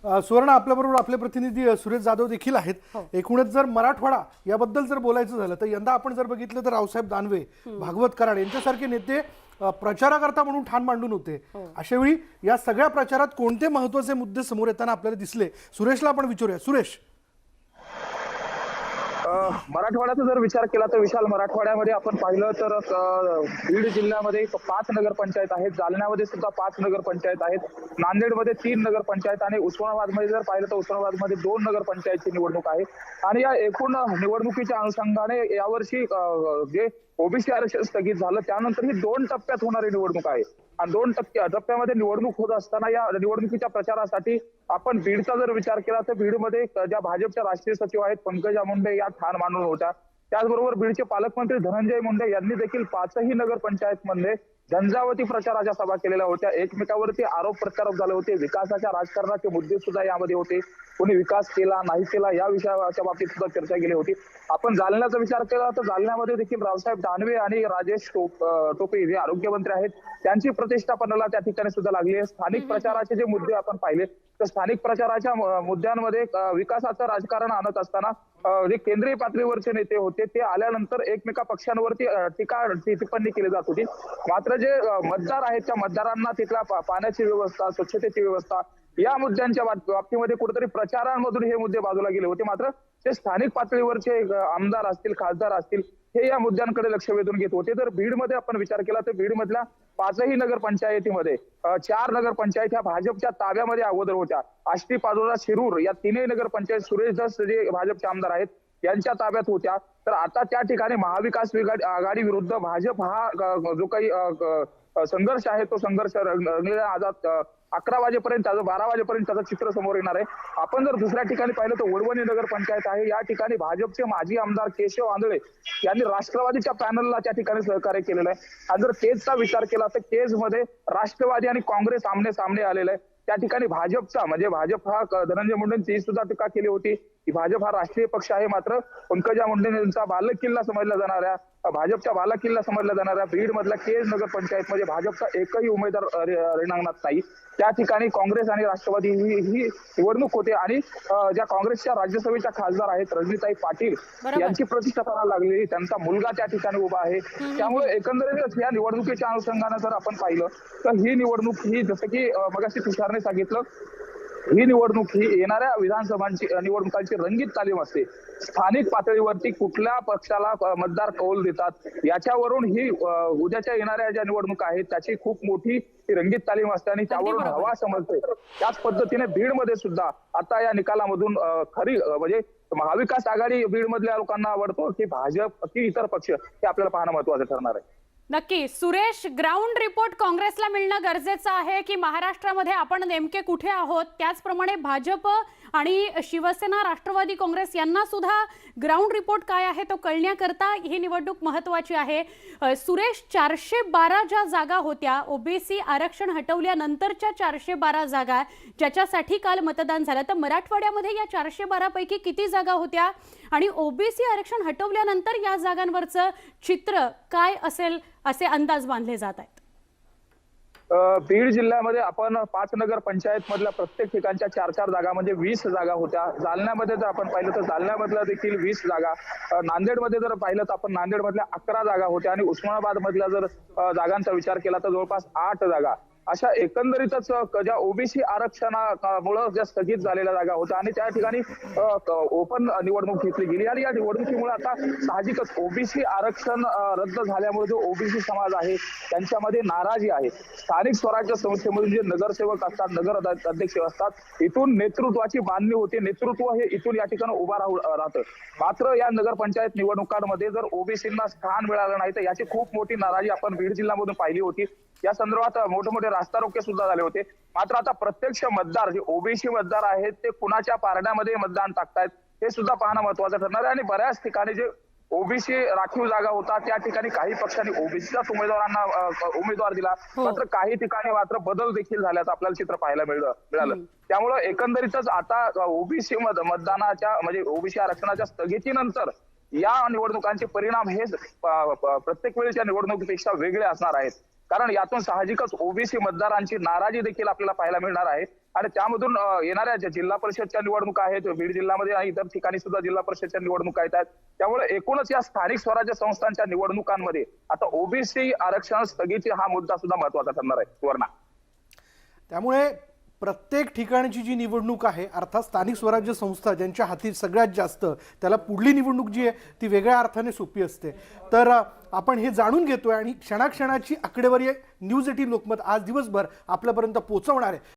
सुवर्ण, आपल्याबरोबर आपले प्रतिनिधी सुरेश जाधव देखील आहेत। एकूणच जर मराठवाडा याबद्दल जर बोलायचं झालं तर यंदा आपण जर बघितलं तर रावसाहेब दानवे, भागवत कराड यांच्यासारखे नेते प्रचाराकरता म्हणून ठाण मांडून होते। अशा वेळी या सगळ्या प्रचारात कोणते महत्त्वाचे मुद्दे समोर येताना आपल्याला दिसले, सुरेशला आपण विचारूया। सुरेश, मराठवाड्याचा जर विचार केला तर विशाल, मराठवाड्यामध्ये आपण पाहिलं तर बीड जिल्ह्यामध्ये 5 नगरपंचायत आहेत, जालन्यामध्ये सुद्धा 5 नगरपंचायत आहेत, नांदेडमध्ये 3 नगरपंचायत आणि उस्मानाबादमध्ये जर पाहिलं तर उस्मानाबादमध्ये 2 नगरपंचायतची निवडणूक आहे। आणि या एकूण निवडणुकीच्या अनुषंगाने यावर्षी जे ओबीसी आरक्षण स्थगित झालं त्यानंतर ही 2 टप्प्यात होणारी निवडणूक आहे आणि 2 टप्प्यामध्ये निवडणूक होत असताना या निवडणुकीच्या प्रचारासाठी आपण बीडचा जर विचार केला तर बीडमध्ये ज्या भाजपच्या राष्ट्रीय सचिव आहेत पंकजा मुंडे या ठाण मांडून होत्या। त्याचबरोबर बीडचे पालकमंत्री धनंजय मुंडे यांनी देखील 5ही नगरपंचायतमध्ये झंझावती प्रचाराच्या सभा केलेल्या होत्या। एकमेकावरती आरोप प्रत्यारोप झाले होते, विकासाच्या राजकारणाचे मुद्दे सुद्धा यामध्ये होते, कोणी विकास केला नाही केला या विषयाच्या बाबतीत सुद्धा चर्चा केली होती। आपण जालन्याचा विचार केला तर जालन्यामध्ये देखील रावसाहेब दानवे आणि राजेश टोपे जे आरोग्यमंत्री आहेत त्यांची प्रतिष्ठापनाला त्या ठिकाणी सुद्धा लागली आहे। स्थानिक प्रचाराचे जे मुद्दे आपण पाहिले तर स्थानिक प्रचाराच्या मुद्द्यांमध्ये विकासाचं राजकारण आणत असताना जे केंद्रीय पातळीवरचे नेते होते ते आल्यानंतर एकमेका पक्षांवरती टिप्पणी केली जात होती। मात्र जे मतदार आहेत त्या मतदारांना तिथल्या पाण्याची व्यवस्था, स्वच्छतेची व्यवस्था या मुद्द्यांच्या बाबतीमध्ये कुठेतरी प्रचारांमधून हे मुद्दे बाजूला गेले होते। मात्र जे स्थानिक पातळीवरचे आमदार असतील, खासदार असतील, हे या मुद्द्यांकडे लक्ष वेधून घेत होते। तर बीडमध्ये आपण विचार केला तर बीडमधल्या 5ही नगरपंचायतीमध्ये 4 नगरपंचायत ह्या भाजपच्या ताब्यामध्ये अगोदर होत्या। आष्टी, पाचोरा, शिरूर या 3ही नगरपंचायत सुरेश धस जे भाजपचे आमदार आहेत यांच्या ताब्यात होत्या। तर आता त्या ठिकाणी महाविकास आघाडी विरुद्ध भाजप हा जो काही संघर्ष आहे तो संघर्ष आज 11 वाजेपर्यंत, 12 वाजेपर्यंत त्याचं चित्र समोर येणार आहे। आपण जर दुसऱ्या ठिकाणी पाहिलं तर वडवणी नगरपंचायत आहे, या ठिकाणी भाजपचे माजी आमदार केशव आंधळे यांनी राष्ट्रवादीच्या पॅनलला त्या ठिकाणी सहकार्य केलेलं आहे। आणि जर केजचा विचार केला तर केजमध्ये राष्ट्रवादी आणि काँग्रेस आमने सामने आलेलं आहे। त्या ठिकाणी भाजपचा म्हणजे भाजप हा धनंजय मुंडेंची सुद्धा टीका केली होती की भाजप हा राष्ट्रीय पक्ष आहे, मात्र पंकजा मुंडे यांचा बालेकिल्ला समजला जाणाऱ्या भाजपच्या बालेकिल्ला समजल्या जाणाऱ्या बीड मधल्या केज नगरपंचायत मध्ये भाजपचा एकही उमेदवार रिंगणात नाही। त्या ठिकाणी काँग्रेस आणि राष्ट्रवादी ही निवडणूक होते आणि ज्या काँग्रेसच्या राज्यसभेच्या खासदार आहेत रजनीताई पाटील यांची प्रतिष्ठापना लागलेली, त्यांचा मुलगा त्या ठिकाणी उभा आहे। त्यामुळे एकंदरीतच या निवडणुकीच्या अनुषंगाने जर आपण पाहिलं तर ही निवडणूक ही जसं की मगाशी तुषारने सांगितलं, ही निवडणूक ही येणाऱ्या विधानसभांची निवडणुकांची रंगीत तालीम असते। स्थानिक पातळीवरती कुठल्या पक्षाला मतदार कौल देतात याच्यावरून ही उद्याच्या येणाऱ्या ज्या निवडणुका आहेत त्याची खूप मोठी रंगीत तालीम असते आणि त्यावरून हवा समजते। त्याच पद्धतीने बीडमध्ये सुद्धा आता या निकालामधून खरी म्हणजे महाविकास आघाडी बीड मधल्या लोकांना आवडतो की भाजप की इतर पक्ष हे आपल्याला पाहणं महत्त्वाचं ठरणार आहे। नक्की सुरेश, ग्राउंड रिपोर्ट काँग्रेसला मिळणं गरजेचं आहे की महाराष्ट्रामध्ये आपण नेमके कुठे आहोत, त्याचप्रमाणे भाजप आणि शिवसेना, राष्ट्रवादी काँग्रेस यांना सुद्धा ग्राउंड रिपोर्ट काय आहे तो कळण्याकरता ही निवडणूक महत्त्वाची आहे। सुरेश, 412 ज्या जागा होत्या ओबीसी आरक्षण हटवल्यानंतरच्या 412 जागा ज्याच्यासाठी काल मतदान झालं, तर मराठवाड्यामध्ये या 412 पैकी किती जागा होत्या आणि ओबीसी आरक्षण हटवल्यानंतर या जागांवरचं चित्र काय असेल असे अंदाज बांधले जात आहेत? बीड जिल्ह्यामध्ये आपण 5 नगरपंचायत मधल्या प्रत्येक ठिकाणच्या 4-4 जागा म्हणजे 20 जागा होत्या। जालन्यामध्ये जर आपण पाहिलं तर जालन्यामधल्या देखील 20 जागा, नांदेडमध्ये जर पाहिलं तर आपण नांदेडमधल्या 11 जागा होत्या आणि उस्मानाबाद मधल्या जर जागांचा विचार केला तर जवळपास 8 जागा। अशा एकंदरीतच ज्या ओबीसी आरक्षणामुळे ज्या स्थगित झालेल्या जागा होत्या आणि त्या ठिकाणी ओपन निवडणूक घेतली गेली आणि या निवडणुकीमुळे आता साहजिकच ओबीसी आरक्षण रद्द झाल्यामुळे जो ओबीसी समाज आहे त्यांच्यामध्ये नाराजी आहे। स्थानिक स्वराज्य संस्थेमधून जे नगरसेवक असतात, नगर अध्यक्ष असतात, इथून नेतृत्वाची बांधणी होते, नेतृत्व हे इथून या ठिकाणी उभा राहतं। मात्र या नगरपंचायत निवडणुकांमध्ये जर ओबीसींना स्थान मिळालं नाही तर याची खूप मोठी नाराजी आपण बीड जिल्ह्यामधून पाहिली होती। या संदर्भात मोठे मोठे रास्ता रोके सुद्धा झाले होते। मात्र आता प्रत्यक्ष मतदार जे ओबीसी मतदार आहेत ते कुणाच्या पारड्यामध्ये मतदान टाकतायत हे सुद्धा पाहणं महत्त्वाचं ठरणार आहे। आणि बऱ्याच ठिकाणी जे ओबीसी राखीव जागा होता त्या ठिकाणी काही पक्षांनी ओबीसीच्याच उमेदवारांना उमेदवार दिला, मात्र काही ठिकाणी मात्र बदल देखील झाल्याचं आपल्याला चित्र पाहायला मिळालं। त्यामुळे एकंदरीतच आता ओबीसी मतदानाच्या म्हणजे ओबीसी आरक्षणाच्या स्थगितीनंतर या निवडणुकांचे परिणाम हे प्रत्येक वेळेच्या निवडणुकीपेक्षा वेगळे असणार आहेत। कारण यातून साहजिकच ओबीसी मतदारांची नाराजी देखील आपल्याला पाहायला मिळणार आहे। आणि त्यामधून येणाऱ्या ज्या जिल्हा परिषदच्या निवडणुका आहेत बीड जिल्ह्यामध्ये आणि इतर ठिकाणी सुद्धा जिल्हा परिषदच्या निवडणुका येत आहेत. त्यामुळे एकूणच या स्थानिक स्वराज्य संस्थांच्या निवडणुकांमध्ये आता ओबीसी आरक्षण स्थगिती हा मुद्दा सुद्धा महत्वाचा ठरणार आहे. सुवर्णा, त्यामुळे प्रत्येक ठिकाणची जी निवडणूक आहे अर्थात स्थानिक स्वराज्य संस्था ज्यांच्या हाती सगळ्यात जास्त, त्याला पुढली निवडणूक जी आहे ती वेगळ्या अर्थाने सोपी असते. तर आपण हे जाणून घेतोय आणि क्षणाक्षणाची आकडेवारी न्यूज 18 लोकमत आज दिवसभर आपल्यापर्यंत पोहोचवणार आहे.